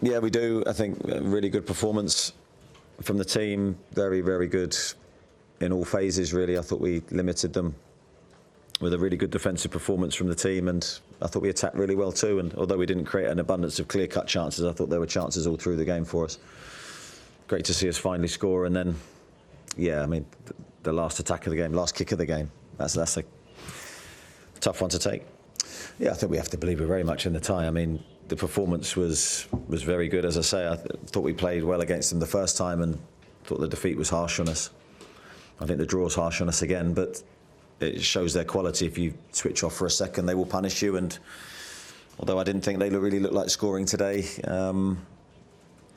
Yeah, we do. I think a really good performance from the team. Very, very good in all phases, really. I thought we limited them with a really good defensive performance from the team, and I thought we attacked really well too. And although we didn't create an abundance of clear-cut chances, I thought there were chances all through the game for us. Great to see us finally score, and then, yeah, I mean, the last attack of the game, last kick of the game, that's a tough one to take. Yeah, I think we have to believe we're very much in the tie. I mean, the performance was very good. As I say, I thought we played well against them the first time, and thought the defeat was harsh on us. I think the draw's harsh on us again, but it shows their quality. If you switch off for a second, they will punish you. And although I didn't think they really looked like scoring today,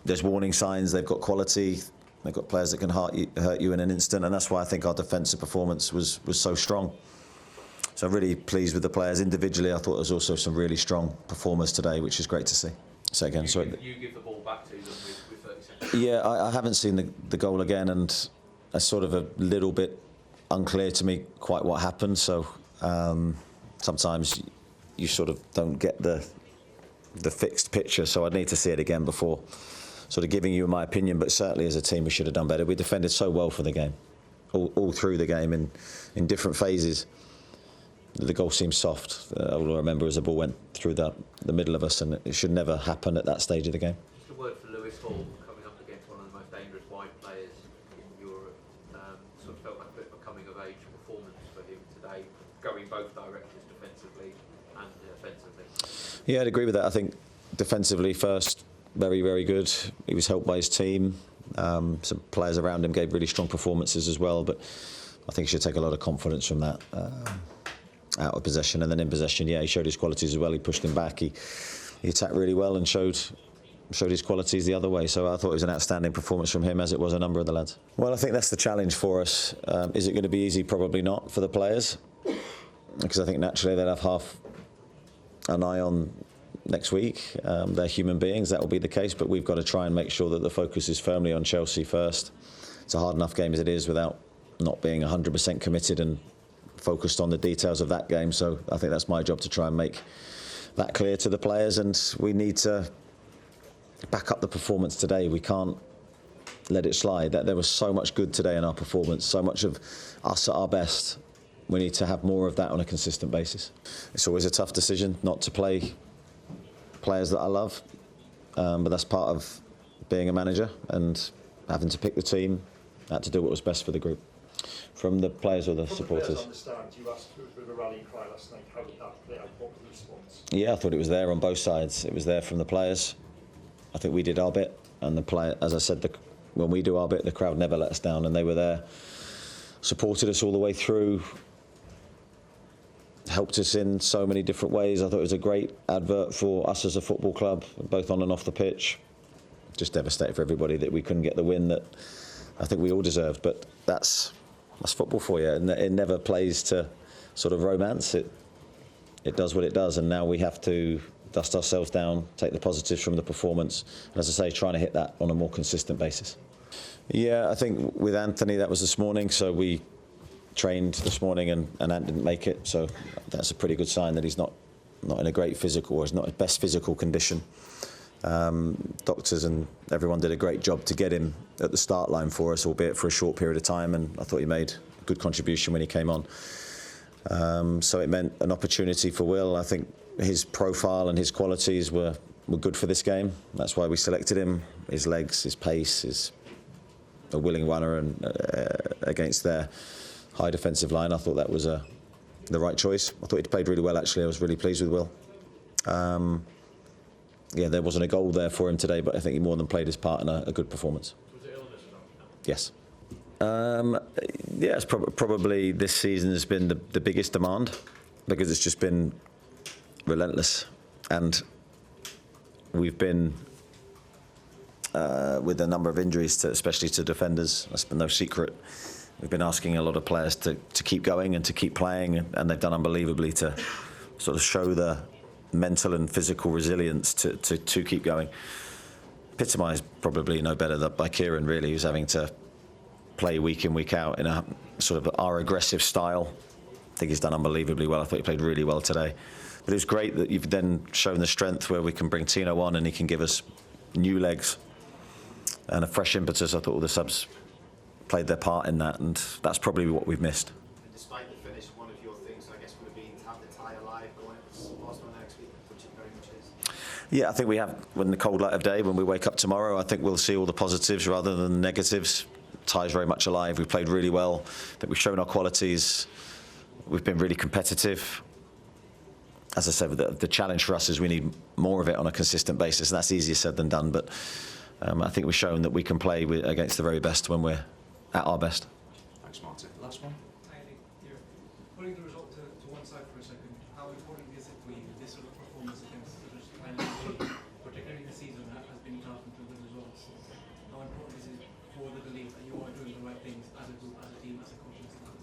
there's warning signs. They've got quality. They've got players that can hurt you in an instant, and that's why I think our defensive performance was so strong. So I'm really pleased with the players individually. I thought there was also some really strong performers today, which is great to see. Say again, sorry. You give the ball back to them with 30 seconds. Yeah, I haven't seen the goal again, and it's sort of a little bit unclear to me quite what happened. So sometimes you sort of don't get the fixed picture. So I'd need to see it again before sort of giving you my opinion. But certainly as a team, we should have done better. We defended so well for the game, all through the game in different phases. The goal seemed soft. All I remember is the ball went through the middle of us, and it should never happen at that stage of the game. Just a word for Lewis Hall, coming up against one of the most dangerous wide players in Europe. Sort of felt like a bit of a coming of age performance for him today, going both directions, defensively and offensively. Yeah, I'd agree with that. I think defensively first, very, very good. He was helped by his team. Some players around him gave really strong performances as well, but I think he should take a lot of confidence from that. Out of possession, and then in possession, yeah, he showed his qualities as well. He pushed him back. He attacked really well and showed his qualities the other way. So I thought it was an outstanding performance from him, as it was a number of the lads. Well, I think that's the challenge for us. Is it going to be easy? Probably not for the players, because I think naturally they'll have half an eye on next week. They're human beings. That will be the case, but we've got to try and make sure that the focus is firmly on Chelsea first. It's a hard enough game as it is without not being 100% committed and focused on the details of that game. So I think that's my job to try and make that clear to the players, and we need to back up the performance today. We can't let it slide. There was so much good today in our performance, so much of us at our best. We need to have more of that on a consistent basis. It's always a tough decision not to play players that I love, but that's part of being a manager and having to pick the team. I had to do what was best for the group. From the players or the supporters? The players understand. You asked for a bit of a rallying cry last night. How did that play out? What was the response? Yeah, I thought it was there on both sides. It was there from the players. I think we did our bit, and the player, as I said, when we do our bit, the crowd never let us down, and they were there, supported us all the way through, helped us in so many different ways. I thought it was a great advert for us as a football club, both on and off the pitch. Just devastated for everybody that we couldn't get the win that I think we all deserved, but that's football for you, and it never plays to sort of romance. It does what it does, and now we have to dust ourselves down, take the positives from the performance, and as I say, trying to hit that on a more consistent basis. Yeah, I think with Anthony that was this morning, so we trained this morning and Ant didn't make it, so that's a pretty good sign that he's not in a great physical, or is not his best physical condition. Doctors and everyone did a great job to get him at the start line for us, albeit for a short period of time, and I thought he made a good contribution when he came on. So it meant an opportunity for Will. I think his profile and his qualities were good for this game. That's why we selected him. His legs, his pace, is a willing runner, and against their high defensive line, I thought that was the right choice. I thought he played really well, actually. I was really pleased with Will. Yeah, there wasn't a goal there for him today, but I think he more than played his part in a good performance. Was it illness? Yes. Yeah, it's probably this season has been the biggest demand, because it's just been relentless, and we've been with a number of injuries, especially to defenders. That's been no secret. We've been asking a lot of players to keep going and to keep playing, and they've done unbelievably to sort of show the mental and physical resilience to keep going. Epitomised probably no better than by Kieran, really, who's having to play week in, week out in a sort of our aggressive style. I think he's done unbelievably well. I thought he played really well today. But it was great that you've then shown the strength where we can bring Tino on and he can give us new legs and a fresh impetus. I thought all the subs played their part in that, and that's probably what we've missed. And despite the finish, one of your things, I guess, would have been to have the tie alive going into Barcelona next week, which it very much is. Yeah, I think we have, in the cold light of day, when we wake up tomorrow, I think we'll see all the positives rather than the negatives. Tie's very much alive. We've played really well. I think we've shown our qualities. We've been really competitive. As I said, the challenge for us is we need more of it on a consistent basis, and that's easier said than done. But I think we've shown that we can play against the very best when we're at our best. Thanks, Martin. Last one. Eddie, you're putting the result to one side for a second. How important is it for you, this sort of performance against the final league, particularly this season, has been tough in terms of results? How important is it for the belief that you are doing the right things as a group, as a team, as a coaching staff?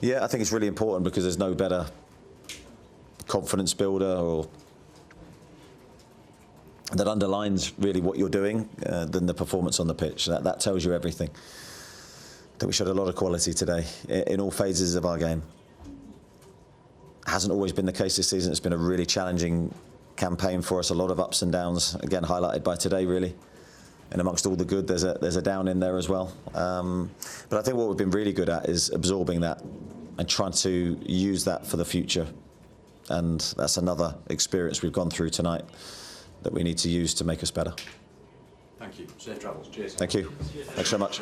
Yeah, I think it's really important because there's no better confidence builder or that underlines really what you're doing than the performance on the pitch. That tells you everything. That we showed a lot of quality today in all phases of our game. Hasn't always been the case this season. It's been a really challenging campaign for us. A lot of ups and downs. Again, highlighted by today, really. And amongst all the good, there's a down in there as well. But I think what we've been really good at is absorbing that and trying to use that for the future. And that's another experience we've gone through tonight that we need to use to make us better. Thank you. Safe travels. Cheers. Thank you. Thanks so much.